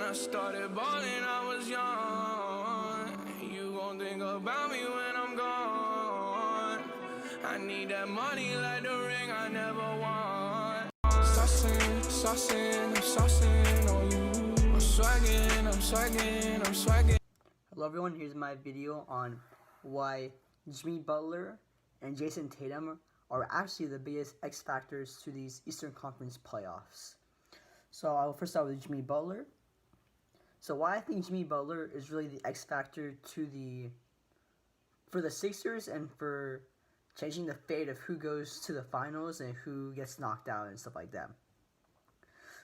I started balling, I was young. You gon' think about me when I'm gone. I need that money like the ring I never won. Saucing, I'm saucing on you. I'm swagging. Hello everyone, here's my video on why Jimmy Butler and Jayson Tatum are actually the biggest X factors to these Eastern Conference playoffs. So I will first start with Jimmy Butler. So why I think Jimmy Butler is really the X factor for the Sixers and for changing the fate of who goes to the finals and who gets knocked out and stuff like that.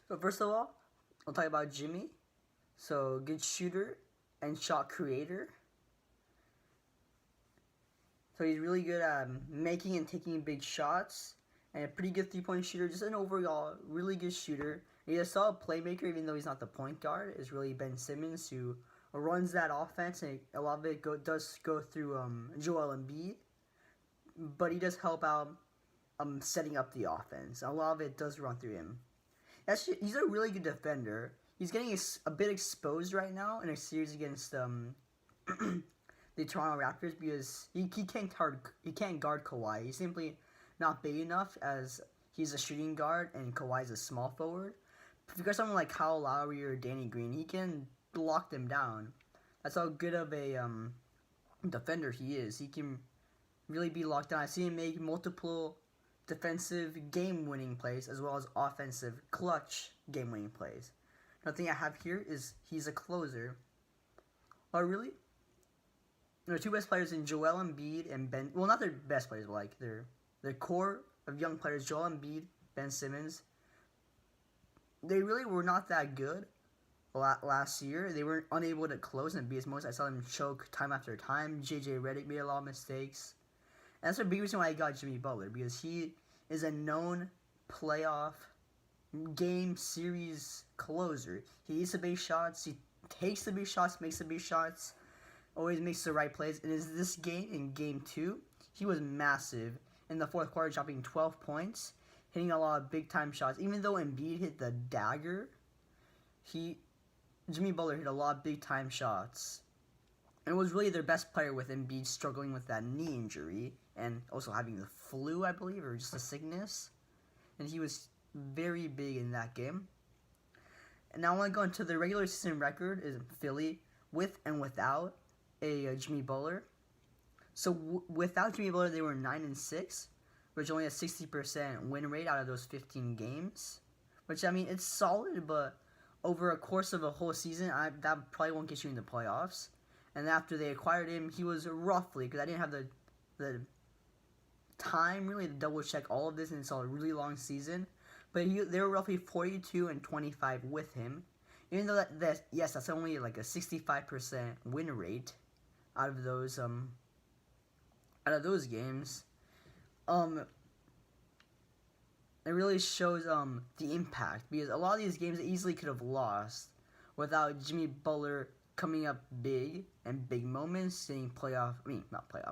So first of all, I'll talk about Jimmy. So good shooter and shot creator. So he's really good at making and taking big shots, and a pretty good three-point shooter. Just an overall really good shooter. He's a solid playmaker, even though he's not the point guard. It's really Ben Simmons who runs that offense, and a lot of it does go through Joel Embiid. But he does help out setting up the offense. A lot of it does run through him. He's a really good defender. He's getting a bit exposed right now in a series against the Toronto Raptors because he can't guard Kawhi. He's simply not big enough as he's a shooting guard and Kawhi's a small forward. If you got someone like Kyle Lowry or Danny Green, he can lock them down. That's how good of a defender he is. He can really be locked down. I see him make multiple defensive game-winning plays as well as offensive clutch game-winning plays. Another thing I have here is he's a closer. Oh, really? There are two best players in Joel Embiid and Ben. Well, not their best players, but like their core of young players, Joel Embiid, Ben Simmons. They really were not that good last year. They were unable to close and be as most. I saw them choke time after time. JJ Redick made a lot of mistakes. And that's the big reason why I got Jimmy Butler, because he is a known playoff game series closer. He eats the big shots. He takes the big shots, makes the big shots. Always makes the right plays. And in this game, in Game 2, he was massive. In the fourth quarter, dropping 12 points, hitting a lot of big-time shots. Even though Embiid hit the dagger, Jimmy Butler hit a lot of big-time shots. And was really their best player with Embiid struggling with that knee injury and also having the flu, I believe, or just a sickness. And he was very big in that game. And now I want to go into the regular season record is Philly with and without a Jimmy Butler. So without Jimmy Butler, they were 9-6, which only a 60% win rate out of those 15 games. Which, I mean, it's solid, but over a course of a whole season, that probably won't get you in the playoffs. And after they acquired him, he was roughly, because I didn't have the time really to double check all of this, and it's all a really long season. But they were roughly 42-25 with him. Even though that's only like a 65% win rate out of those games. It really shows the impact, because a lot of these games they easily could have lost without Jimmy Butler coming up big and big moments, hitting but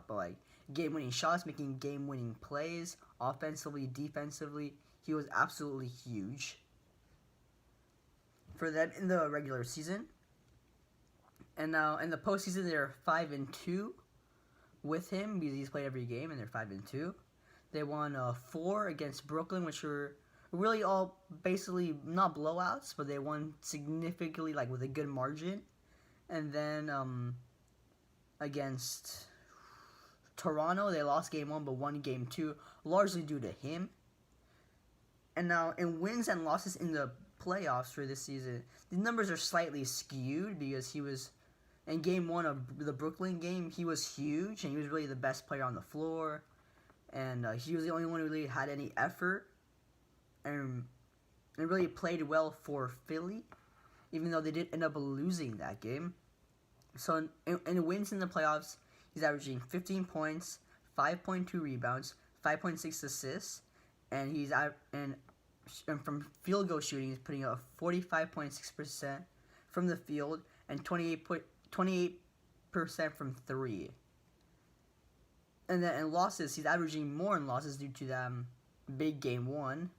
like game-winning shots, making game-winning plays, offensively, defensively. He was absolutely huge for them in the regular season. And now in the postseason, they're 5-2 with him because he's played every game, and they're 5-2. They won 4 against Brooklyn, which were really all basically not blowouts, but they won significantly, like with a good margin. And then against Toronto, they lost game 1 but won game 2, largely due to him. And now in wins and losses in the playoffs for this season, the numbers are slightly skewed because he was in game 1 of the Brooklyn game. He was huge and he was really the best player on the floor, and he was the only one who really had any effort and really played well for Philly, even though they did end up losing that game. So in wins in the playoffs, he's averaging 15 points, 5.2 rebounds, 5.6 assists, and and from field goal shooting, he's putting up 45.6% from the field and 28% from 3. And then in losses, he's averaging more in losses due to that big game 1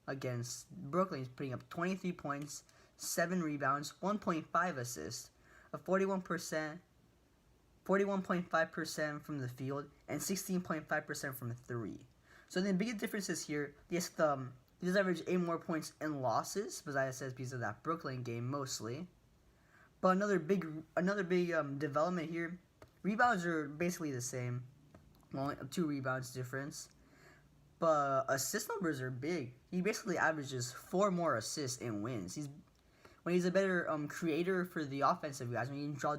against Brooklyn. He's putting up 23 points, 7 rebounds, 1.5 assists, a 41.5% from the field, and 16.5% from 3. So the biggest differences here, yes, he does average 8 more points in losses, besides because of that Brooklyn game mostly. But another big development here, rebounds are basically the same, only 2 rebounds difference. But assist numbers are big. He basically averages 4 more assists in wins. When he's a better creator for the offensive guys. When you can draw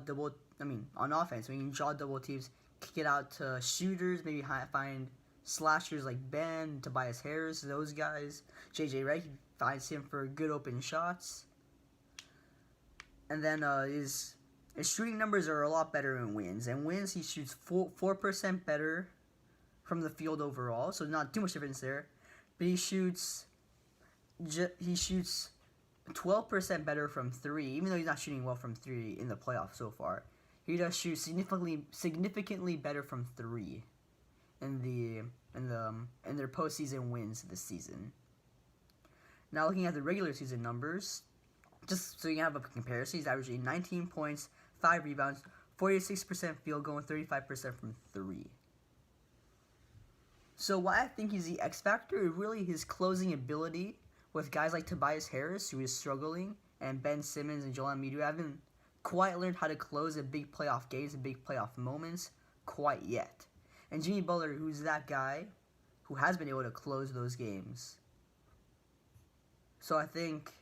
on offense, when you can draw double teams, kick it out to shooters, maybe find slashers like Ben, Tobias Harris, those guys. JJ Redick, he finds him for good open shots. And then his shooting numbers are a lot better in wins. And wins, he shoots 4% better from the field overall, so not too much difference there. But he shoots 12% better from 3, even though he's not shooting well from 3 in the playoffs so far. He does shoot significantly better from 3 in their postseason wins this season. Now looking at the regular season numbers, just so you have a comparison, he's averaging 19 points, 5 rebounds, 46% field goal, and 35% from 3. So why I think he's the X factor is really his closing ability with guys like Tobias Harris, who is struggling, and Ben Simmons and Joel Embiid, who haven't quite learned how to close in big playoff games and big playoff moments quite yet. And Jimmy Butler, who's that guy who has been able to close those games. So I think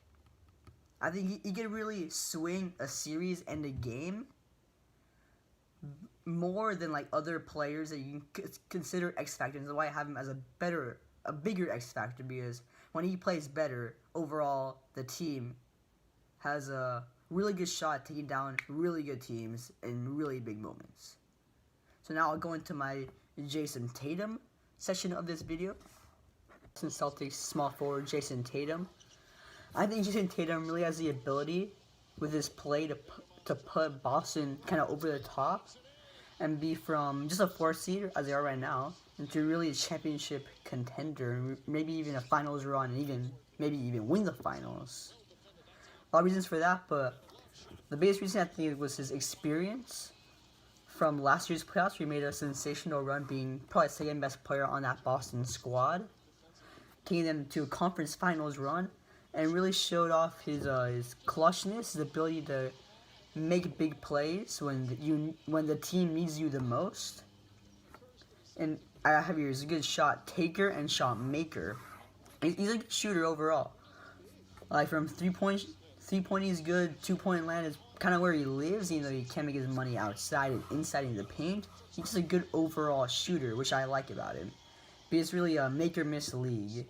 he can really swing a series and a game more than like other players that you can consider X factors. That's why I have him as a bigger X factor, because when he plays better, overall the team has a really good shot at taking down really good teams in really big moments. So now I'll go into my Jayson Tatum section of this video. Celtics small forward Jayson Tatum. I think Jayson Tatum really has the ability with his play to put Boston kind of over the top and be from just a 4th seed, as they are right now, into really a championship contender, maybe even a finals run, and maybe even win the finals. A lot of reasons for that, but the biggest reason I think was his experience from last year's playoffs, where he made a sensational run, being probably second best player on that Boston squad, taking them to a conference finals run, and really showed off his clutchness, his ability to make big plays when the team needs you the most. And I have here, he's a good shot taker and shot maker. He's a good shooter overall. Like from 3-point he's good. 2-point land is kind of where he lives, even though he can't make his money outside and inside in the paint. He's just a good overall shooter, which I like about him. But it's really a make-or-miss league.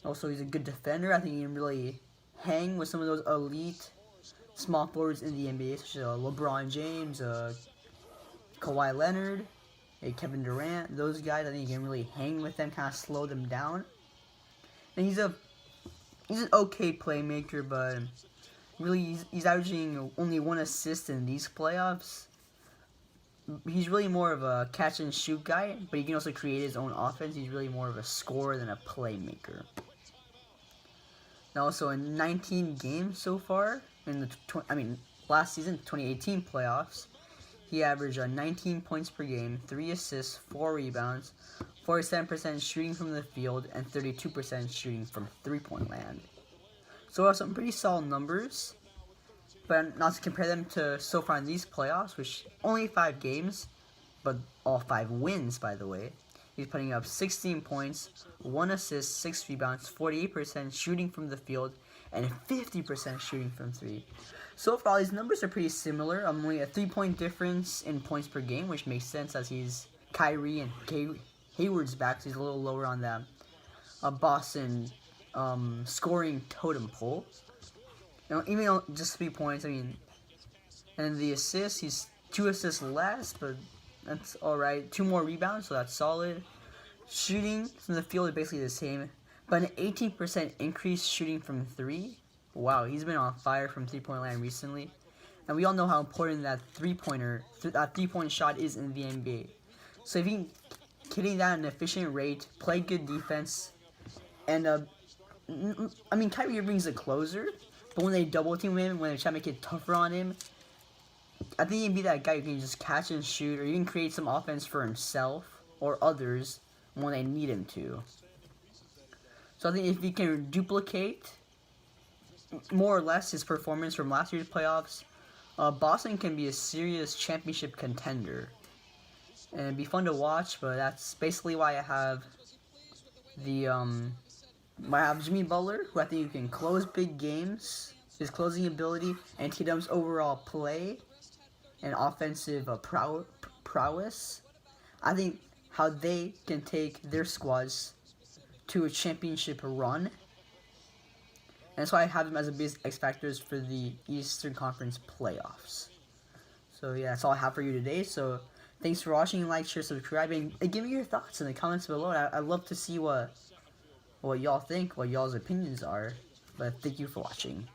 Also, he's a good defender. I think he can really hang with some of those elite small forwards in the NBA, such as LeBron James, Kawhi Leonard, Kevin Durant. Those guys, I think he can really hang with them, kind of slow them down. And he's an okay playmaker, but really he's averaging only 1 assist in these playoffs. He's really more of a catch and shoot guy, but he can also create his own offense. He's really more of a scorer than a playmaker. Now, also in 19 games so far in the last season, 2018 playoffs, he averaged 19 points per game, 3 assists, 4 rebounds, 47% shooting from the field, and 32% shooting from 3-point land. So some pretty solid numbers, but not to compare them to so far in these playoffs, which only 5 games, but all 5 wins, by the way. He's putting up 16 points, 1 assist, 6 rebounds, 48% shooting from the field, and 50% shooting from 3. So far, these numbers are pretty similar. Only a 3-point difference in points per game, which makes sense as he's Kyrie and Hayward's back, so he's a little lower on that Boston scoring totem pole. Even though just 3 points, and the assists, he's 2 assists less, but that's alright. 2 more rebounds, so that's solid. Shooting from the field is basically the same, but an 18% increase shooting from 3. Wow, he's been on fire from 3-point land recently. And we all know how important that 3-point shot is in the NBA. So if he can hitting that at an efficient rate, play good defense, and I mean, Kyrie Irving's a closer, but when they double team him, when they try to make it tougher on him, I think he'd be that guy who can just catch and shoot, or even create some offense for himself or others when they need him to. So I think if he can duplicate more or less his performance from last year's playoffs, Boston can be a serious championship contender. And it'd be fun to watch, but that's basically why I have Jimmy Butler, who I think you can close big games, his closing ability, and Tatum's overall play and offensive prowess. I think how they can take their squads to a championship run. And that's why I have them as the biggest X factors for the Eastern Conference playoffs. So yeah, that's all I have for you today. So thanks for watching, like, share, subscribe, and give me your thoughts in the comments below. I'd love to see what y'all think, what y'all's opinions are. But thank you for watching.